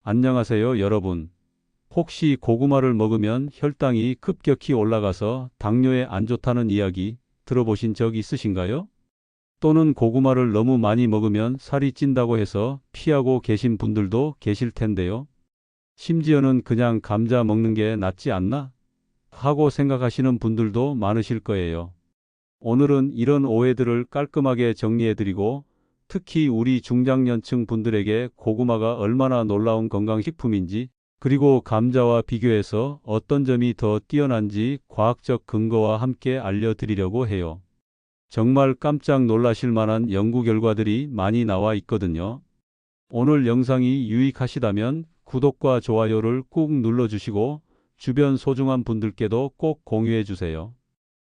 안녕하세요, 여러분. 혹시 고구마를 먹으면 혈당이 급격히 올라가서 당뇨에 안 좋다는 이야기 들어보신 적 있으신가요? 또는 고구마를 너무 많이 먹으면 살이 찐다고 해서 피하고 계신 분들도 계실 텐데요. 심지어는 그냥 감자 먹는 게 낫지 않나? 하고 생각하시는 분들도 많으실 거예요. 오늘은 이런 오해들을 깔끔하게 정리해드리고 특히 우리 중장년층 분들에게 고구마가 얼마나 놀라운 건강식품인지 그리고 감자와 비교해서 어떤 점이 더 뛰어난지 과학적 근거와 함께 알려드리려고 해요. 정말 깜짝 놀라실 만한 연구 결과들이 많이 나와 있거든요. 오늘 영상이 유익하시다면 구독과 좋아요를 꾹 눌러주시고 주변 소중한 분들께도 꼭 공유해 주세요.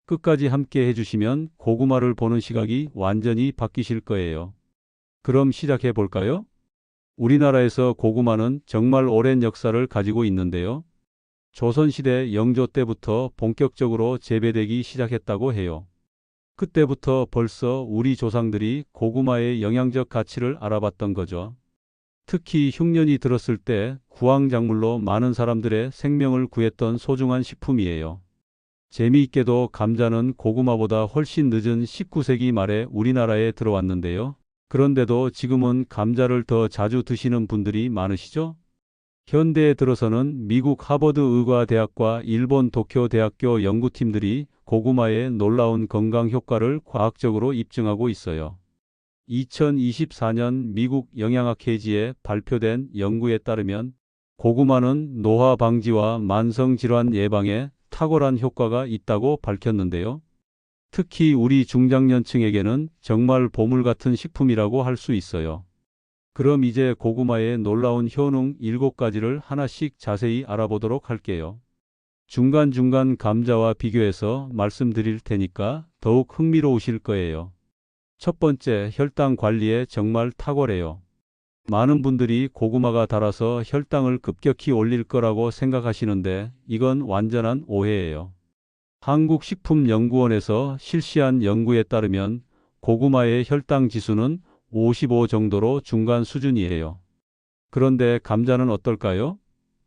끝까지 함께 해주시면 고구마를 보는 시각이 완전히 바뀌실 거예요. 그럼 시작해 볼까요? 우리나라에서 고구마는 정말 오랜 역사를 가지고 있는데요. 조선시대 영조 때부터 본격적으로 재배되기 시작했다고 해요. 그때부터 벌써 우리 조상들이 고구마의 영양적 가치를 알아봤던 거죠. 특히 흉년이 들었을 때 구황작물로 많은 사람들의 생명을 구했던 소중한 식품이에요. 재미있게도 감자는 고구마보다 훨씬 늦은 19세기 말에 우리나라에 들어왔는데요. 그런데도 지금은 감자를 더 자주 드시는 분들이 많으시죠? 현대에 들어서는 미국 하버드 의과대학과 일본 도쿄 대학교 연구팀들이 고구마의 놀라운 건강 효과를 과학적으로 입증하고 있어요. 2024년 미국 영양학회지에 발표된 연구에 따르면 고구마는 노화 방지와 만성질환 예방에 탁월한 효과가 있다고 밝혔는데요. 특히 우리 중장년층에게는 정말 보물 같은 식품이라고 할 수 있어요. 그럼 이제 고구마의 놀라운 효능 7가지를 하나씩 자세히 알아보도록 할게요. 중간중간 감자와 비교해서 말씀드릴 테니까 더욱 흥미로우실 거예요. 첫 번째, 혈당 관리에 정말 탁월해요. 많은 분들이 고구마가 달아서 혈당을 급격히 올릴 거라고 생각하시는데 이건 완전한 오해예요. 한국식품연구원에서 실시한 연구에 따르면 고구마의 혈당 지수는 55 정도로 중간 수준이에요. 그런데 감자는 어떨까요?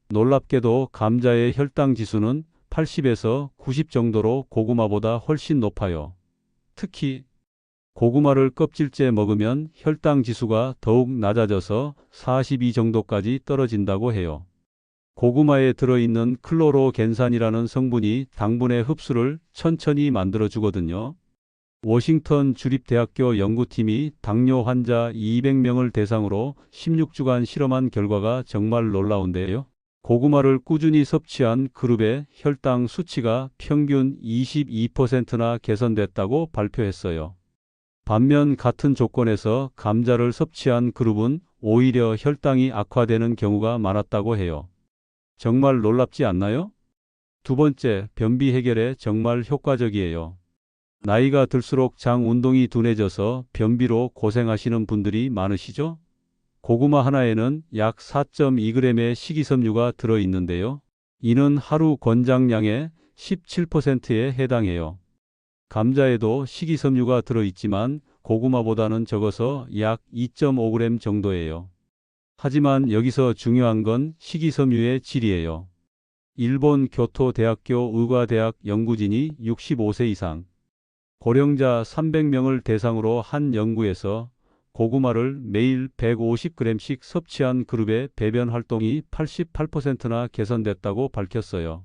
놀랍게도 감자의 혈당 지수는 80에서 90 정도로 고구마보다 훨씬 높아요. 특히 고구마를 껍질째 먹으면 혈당 지수가 더욱 낮아져서 42 정도까지 떨어진다고 해요. 고구마에 들어있는 클로로겐산이라는 성분이 당분의 흡수를 천천히 만들어주거든요. 워싱턴 주립대학교 연구팀이 당뇨 환자 200명을 대상으로 16주간 실험한 결과가 정말 놀라운데요. 고구마를 꾸준히 섭취한 그룹의 혈당 수치가 평균 22%나 개선됐다고 발표했어요. 반면 같은 조건에서 감자를 섭취한 그룹은 오히려 혈당이 악화되는 경우가 많았다고 해요. 정말 놀랍지 않나요? 두 번째, 변비 해결에 정말 효과적이에요. 나이가 들수록 장 운동이 둔해져서 변비로 고생하시는 분들이 많으시죠? 고구마 하나에는 약 4.2g의 식이섬유가 들어있는데요. 이는 하루 권장량의 17%에 해당해요. 감자에도 식이섬유가 들어있지만 고구마보다는 적어서 약 2.5g 정도예요. 하지만 여기서 중요한 건 식이섬유의 질이에요. 일본 교토대학교 의과대학 연구진이 65세 이상 고령자 300명을 대상으로 한 연구에서 고구마를 매일 150g씩 섭취한 그룹의 배변 활동이 88%나 개선됐다고 밝혔어요.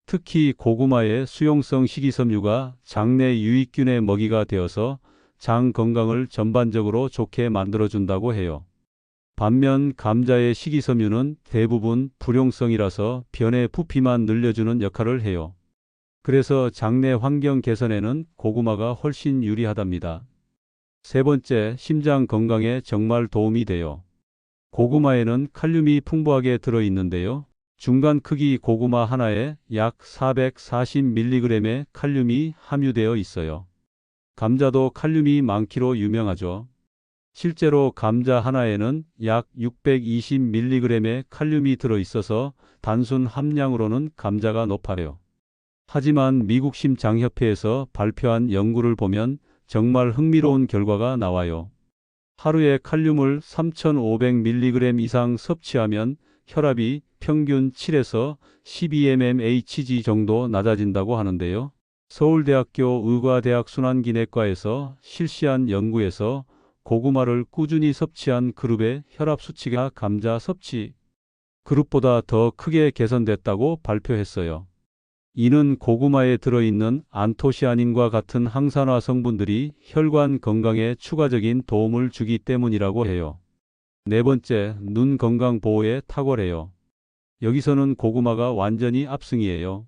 특히 고구마의 수용성 식이섬유가 장내 유익균의 먹이가 되어서 장 건강을 전반적으로 좋게 만들어준다고 해요. 반면 감자의 식이섬유는 대부분 불용성이라서 변의 부피만 늘려주는 역할을 해요. 그래서 장내 환경 개선에는 고구마가 훨씬 유리하답니다. 세 번째, 심장 건강에 정말 도움이 돼요. 고구마에는 칼륨이 풍부하게 들어있는데요. 중간 크기 고구마 하나에 약 440mg의 칼륨이 함유되어 있어요. 감자도 칼륨이 많기로 유명하죠. 실제로 감자 하나에는 약 620mg의 칼륨이 들어있어서 단순 함량으로는 감자가 높아요. 하지만 미국 심장협회에서 발표한 연구를 보면 정말 흥미로운 결과가 나와요. 하루에 칼륨을 3,500mg 이상 섭취하면 혈압이 평균 7에서 12mmHg 정도 낮아진다고 하는데요. 서울대학교 의과대학 순환기내과에서 실시한 연구에서 고구마를 꾸준히 섭취한 그룹의 혈압 수치가 감자 섭취 그룹보다 더 크게 개선됐다고 발표했어요. 이는 고구마에 들어있는 안토시아닌과 같은 항산화 성분들이 혈관 건강에 추가적인 도움을 주기 때문이라고 해요. 네 번째, 눈 건강 보호에 탁월해요. 여기서는 고구마가 완전히 압승이에요.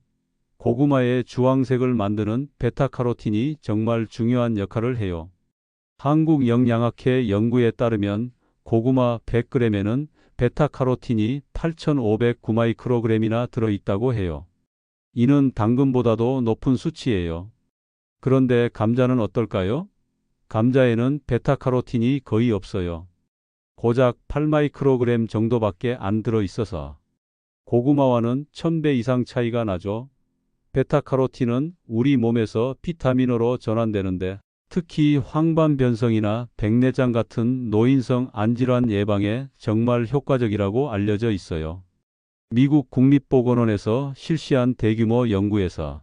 고구마의 주황색을 만드는 베타카로틴이 정말 중요한 역할을 해요. 한국영양학회 연구에 따르면 고구마 100g에는 베타카로틴이 8,509마이크로그램이나 들어있다고 해요. 이는 당근보다도 높은 수치예요. 그런데 감자는 어떨까요? 감자에는 베타카로틴이 거의 없어요. 고작 8마이크로그램 정도밖에 안 들어있어서 고구마와는 1000배 이상 차이가 나죠. 베타카로틴은 우리 몸에서 비타민으로 전환되는데 특히 황반변성이나 백내장 같은 노인성 안질환 예방에 정말 효과적이라고 알려져 있어요. 미국 국립보건원에서 실시한 대규모 연구에서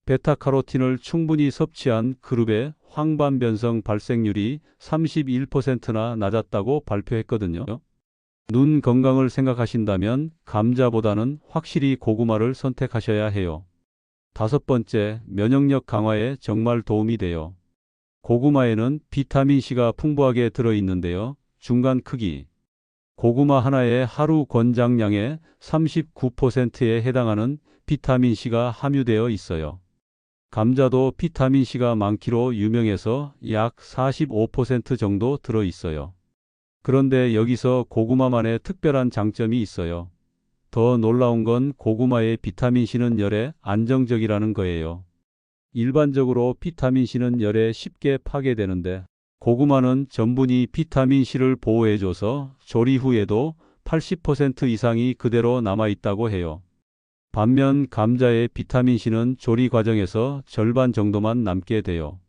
베타카로틴을 충분히 섭취한 그룹의 황반변성 발생률이 31%나 낮았다고 발표했거든요. 눈 건강을 생각하신다면 감자보다는 확실히 고구마를 선택하셔야 해요. 다섯 번째, 면역력 강화에 정말 도움이 돼요. 고구마에는 비타민C가 풍부하게 들어있는데요. 중간 크기. 고구마 하나의 하루 권장량의 39%에 해당하는 비타민C가 함유되어 있어요. 감자도 비타민C가 많기로 유명해서 약 45% 정도 들어있어요. 그런데 여기서 고구마만의 특별한 장점이 있어요. 더 놀라운 건 고구마의 비타민C는 열에 안정적이라는 거예요. 일반적으로 비타민C는 열에 쉽게 파괴되는데 고구마는 전분이 비타민C를 보호해줘서 조리 후에도 80% 이상이 그대로 남아있다고 해요. 반면 감자의 비타민C는 조리 과정에서 절반 정도만 남게 돼요.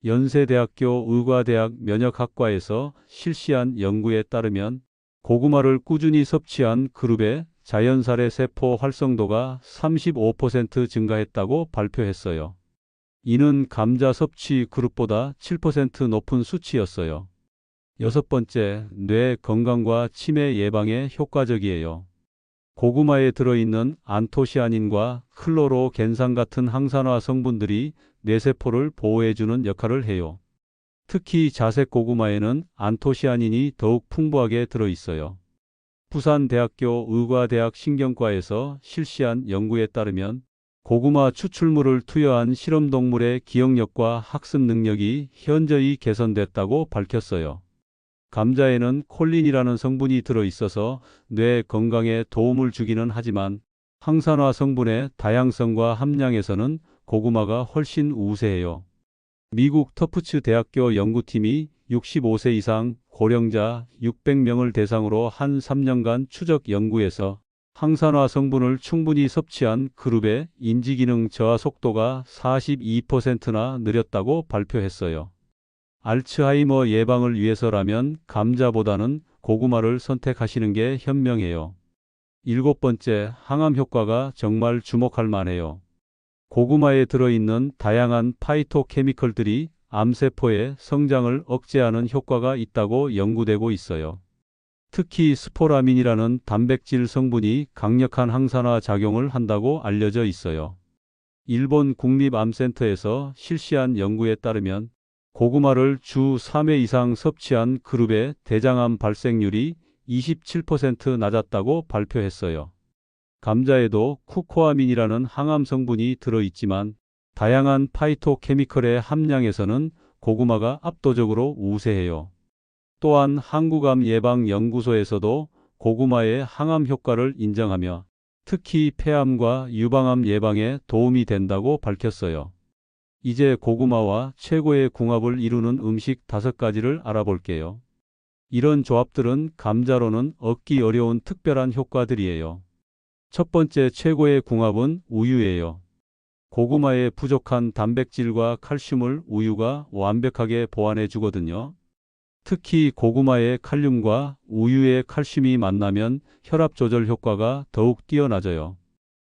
연세대학교 의과대학 면역학과에서 실시한 연구에 따르면 고구마를 꾸준히 섭취한 그룹의 자연살해 세포 활성도가 35% 증가했다고 발표했어요. 이는 감자 섭취 그룹보다 7% 높은 수치였어요. 여섯 번째, 뇌 건강과 치매 예방에 효과적이에요. 고구마에 들어있는 안토시아닌과 클로로겐산 같은 항산화 성분들이 뇌세포를 보호해주는 역할을 해요. 특히 자색 고구마에는 안토시아닌이 더욱 풍부하게 들어있어요. 부산대학교 의과대학 신경과에서 실시한 연구에 따르면 고구마 추출물을 투여한 실험동물의 기억력과 학습 능력이 현저히 개선됐다고 밝혔어요. 감자에는 콜린이라는 성분이 들어있어서 뇌 건강에 도움을 주기는 하지만 항산화 성분의 다양성과 함량에서는 고구마가 훨씬 우세해요. 미국 터프츠 대학교 연구팀이 65세 이상 고령자 600명을 대상으로 한 3년간 추적 연구에서 항산화 성분을 충분히 섭취한 그룹의 인지기능 저하 속도가 42%나 느렸다고 발표했어요. 알츠하이머 예방을 위해서라면 감자보다는 고구마를 선택하시는 게 현명해요. 일곱 번째, 항암 효과가 정말 주목할 만해요. 고구마에 들어있는 다양한 파이토케미컬들이 암세포의 성장을 억제하는 효과가 있다고 연구되고 있어요. 특히 스포라민이라는 단백질 성분이 강력한 항산화 작용을 한다고 알려져 있어요. 일본 국립암센터에서 실시한 연구에 따르면 고구마를 주 3회 이상 섭취한 그룹의 대장암 발생률이 27% 낮았다고 발표했어요. 감자에도 쿠코아민이라는 항암 성분이 들어있지만 다양한 파이토케미컬의 함량에서는 고구마가 압도적으로 우세해요. 또한 한국암예방연구소에서도 고구마의 항암 효과를 인정하며 특히 폐암과 유방암 예방에 도움이 된다고 밝혔어요. 이제 고구마와 최고의 궁합을 이루는 음식 5가지를 알아볼게요. 이런 조합들은 감자로는 얻기 어려운 특별한 효과들이에요. 첫 번째 최고의 궁합은 우유예요. 고구마의 부족한 단백질과 칼슘을 우유가 완벽하게 보완해 주거든요. 특히 고구마의 칼륨과 우유의 칼슘이 만나면 혈압 조절 효과가 더욱 뛰어나져요.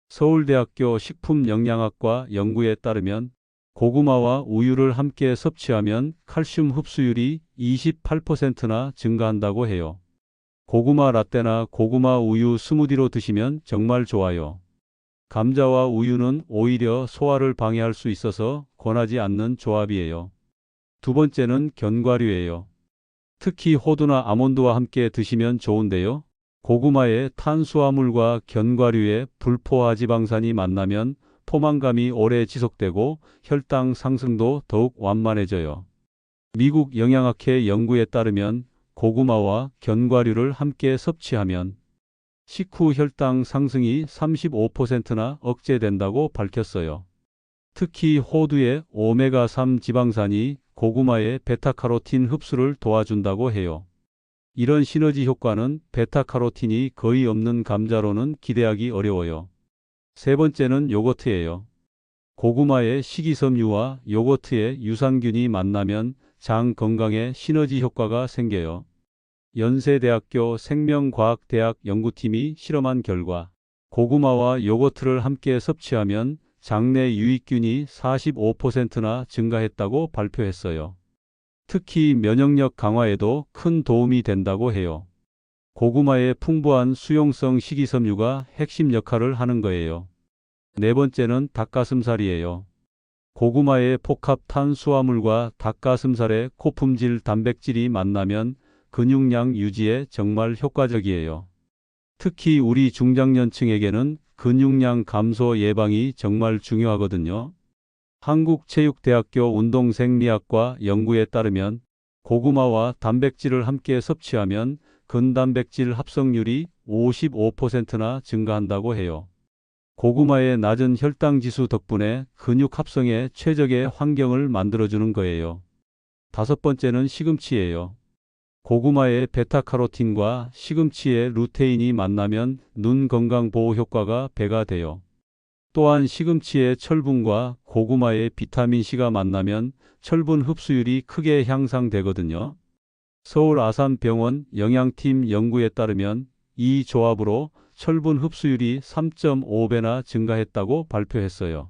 서울대학교 식품영양학과 연구에 따르면 고구마와 우유를 함께 섭취하면 칼슘 흡수율이 28%나 증가한다고 해요. 고구마 라떼나 고구마 우유 스무디로 드시면 정말 좋아요. 감자와 우유는 오히려 소화를 방해할 수 있어서 권하지 않는 조합이에요. 두 번째는 견과류예요. 특히 호두나 아몬드와 함께 드시면 좋은데요. 고구마의 탄수화물과 견과류의 불포화 지방산이 만나면 포만감이 오래 지속되고 혈당 상승도 더욱 완만해져요. 미국 영양학회 연구에 따르면 고구마와 견과류를 함께 섭취하면 식후 혈당 상승이 35%나 억제된다고 밝혔어요. 특히 호두의 오메가3 지방산이 고구마의 베타카로틴 흡수를 도와준다고 해요. 이런 시너지 효과는 베타카로틴이 거의 없는 감자로는 기대하기 어려워요. 세 번째는 요거트예요. 고구마의 식이섬유와 요거트의 유산균이 만나면 장 건강에 시너지 효과가 생겨요. 연세대학교 생명과학대학 연구팀이 실험한 결과 고구마와 요거트를 함께 섭취하면 장내 유익균이 45%나 증가했다고 발표했어요. 특히 면역력 강화에도 큰 도움이 된다고 해요. 고구마의 풍부한 수용성 식이섬유가 핵심 역할을 하는 거예요. 네 번째는 닭가슴살이에요. 고구마의 복합 탄수화물과 닭가슴살의 고품질 단백질이 만나면 근육량 유지에 정말 효과적이에요. 특히 우리 중장년층에게는 근육량 감소 예방이 정말 중요하거든요. 한국체육대학교 운동생리학과 연구에 따르면 고구마와 단백질을 함께 섭취하면 근단백질 합성률이 55%나 증가한다고 해요. 고구마의 낮은 혈당 지수 덕분에 근육 합성에 최적의 환경을 만들어주는 거예요. 다섯 번째는 시금치예요. 고구마의 베타카로틴과 시금치의 루테인이 만나면 눈 건강 보호 효과가 배가 돼요. 또한 시금치의 철분과 고구마의 비타민C가 만나면 철분 흡수율이 크게 향상되거든요. 서울 아산병원 영양팀 연구에 따르면 이 조합으로 철분 흡수율이 3.5배나 증가했다고 발표했어요.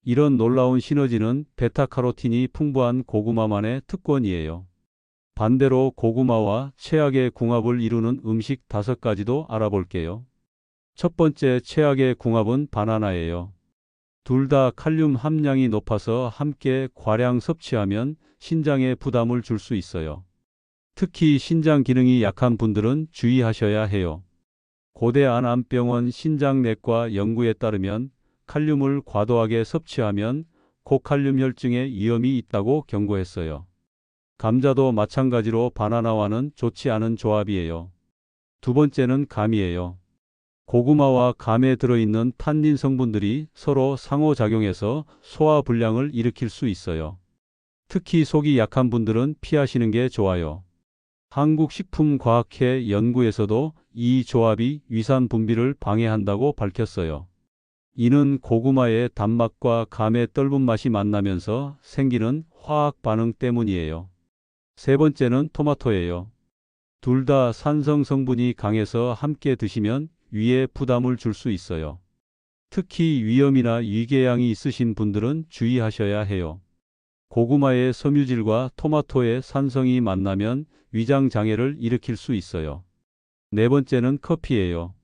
이런 놀라운 시너지는 베타카로틴이 풍부한 고구마만의 특권이에요. 반대로 고구마와 최악의 궁합을 이루는 음식 5가지도 알아볼게요. 첫 번째 최악의 궁합은 바나나예요. 둘 다 칼륨 함량이 높아서 함께 과량 섭취하면 신장에 부담을 줄 수 있어요. 특히 신장 기능이 약한 분들은 주의하셔야 해요. 고대 안암병원 신장내과 연구에 따르면 칼륨을 과도하게 섭취하면 고칼륨 혈증의 위험이 있다고 경고했어요. 감자도 마찬가지로 바나나와는 좋지 않은 조합이에요. 두 번째는 감이에요. 고구마와 감에 들어있는 탄닌 성분들이 서로 상호작용해서 소화불량을 일으킬 수 있어요. 특히 속이 약한 분들은 피하시는 게 좋아요. 한국식품과학회 연구에서도 이 조합이 위산 분비를 방해한다고 밝혔어요. 이는 고구마의 단맛과 감의 떫은 맛이 만나면서 생기는 화학 반응 때문이에요. 세 번째는 토마토예요. 둘 다 산성 성분이 강해서 함께 드시면 위에 부담을 줄 수 있어요. 특히 위염이나 위궤양이 있으신 분들은 주의하셔야 해요. 고구마의 섬유질과 토마토의 산성이 만나면 위장 장애를 일으킬 수 있어요. 네 번째는 커피예요.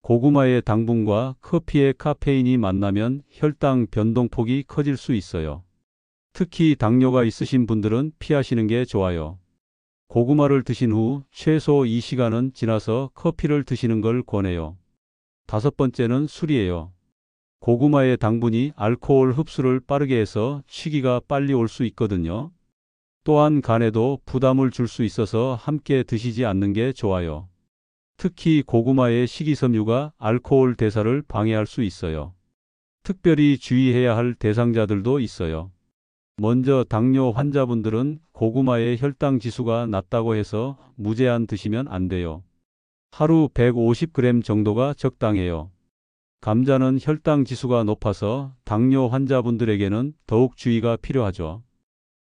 고구마의 당분과 커피의 카페인이 만나면 혈당 변동폭이 커질 수 있어요. 특히 당뇨가 있으신 분들은 피하시는 게 좋아요. 고구마를 드신 후 최소 2시간은 지나서 커피를 드시는 걸 권해요. 다섯 번째는 술이에요. 고구마의 당분이 알코올 흡수를 빠르게 해서 취기가 빨리 올 수 있거든요. 또한 간에도 부담을 줄 수 있어서 함께 드시지 않는 게 좋아요. 특히 고구마의 식이섬유가 알코올 대사를 방해할 수 있어요. 특별히 주의해야 할 대상자들도 있어요. 먼저 당뇨 환자분들은 고구마의 혈당 지수가 낮다고 해서 무제한 드시면 안 돼요. 하루 150g 정도가 적당해요. 감자는 혈당 지수가 높아서 당뇨 환자분들에게는 더욱 주의가 필요하죠.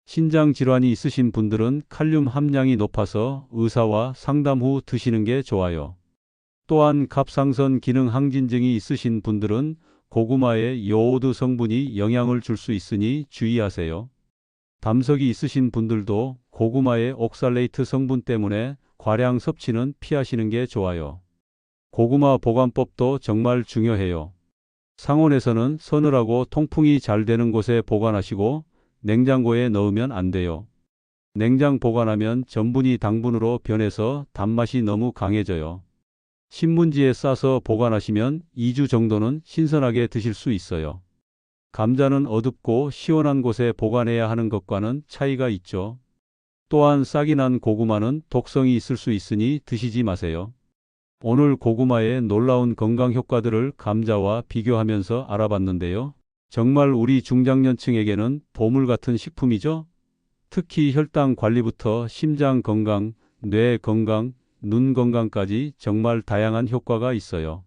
신장 질환이 있으신 분들은 칼륨 함량이 높아서 의사와 상담 후 드시는 게 좋아요. 또한 갑상선 기능 항진증이 있으신 분들은 고구마의 요오드 성분이 영향을 줄 수 있으니 주의하세요. 담석이 있으신 분들도 고구마의 옥살레이트 성분 때문에 과량 섭취는 피하시는 게 좋아요. 고구마 보관법도 정말 중요해요. 상온에서는 서늘하고 통풍이 잘 되는 곳에 보관하시고 냉장고에 넣으면 안 돼요. 냉장 보관하면 전분이 당분으로 변해서 단맛이 너무 강해져요. 신문지에 싸서 보관하시면 2주 정도는 신선하게 드실 수 있어요. 감자는 어둡고 시원한 곳에 보관해야 하는 것과는 차이가 있죠. 또한 싹이 난 고구마는 독성이 있을 수 있으니 드시지 마세요. 오늘 고구마의 놀라운 건강 효과들을 감자와 비교하면서 알아봤는데요. 정말 우리 중장년층에게는 보물 같은 식품이죠. 특히 혈당 관리부터 심장 건강, 뇌 건강, 눈 건강까지 정말 다양한 효과가 있어요.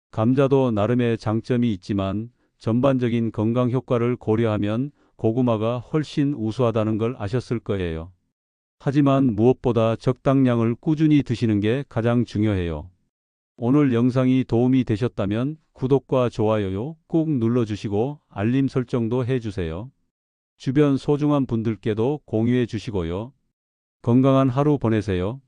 감자도 나름의 장점이 있지만 전반적인 건강 효과를 고려하면 고구마가 훨씬 우수하다는 걸 아셨을 거예요. 하지만 무엇보다 적당량을 꾸준히 드시는 게 가장 중요해요. 오늘 영상이 도움이 되셨다면 구독과 좋아요 꾹 눌러주시고 알림 설정도 해주세요. 주변 소중한 분들께도 공유해 주시고요. 건강한 하루 보내세요.